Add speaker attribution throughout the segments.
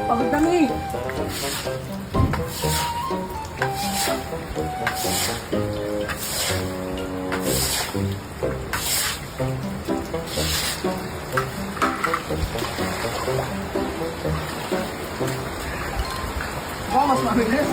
Speaker 1: Pagod kami. Baka mas mabilis.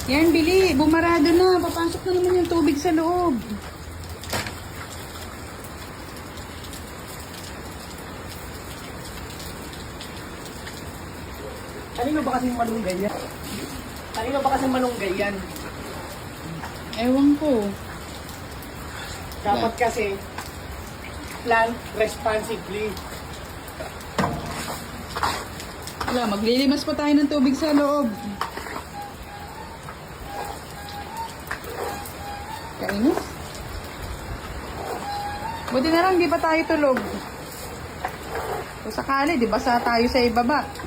Speaker 2: Yan, Bili. Bumarado na. Papasok na naman yung tubig sa loob.
Speaker 1: Kanino ba kasing malunggay yan? Kanino ba kasing malunggay yan?
Speaker 2: Ewan ko.
Speaker 1: Dapat kasi plan responsibly.
Speaker 2: Wala, maglilimas pa tayo ng tubig sa loob. Kainis. Buti na lang, di pa tayo tulog. Kung sakali, di ba sa tayo sa ibaba?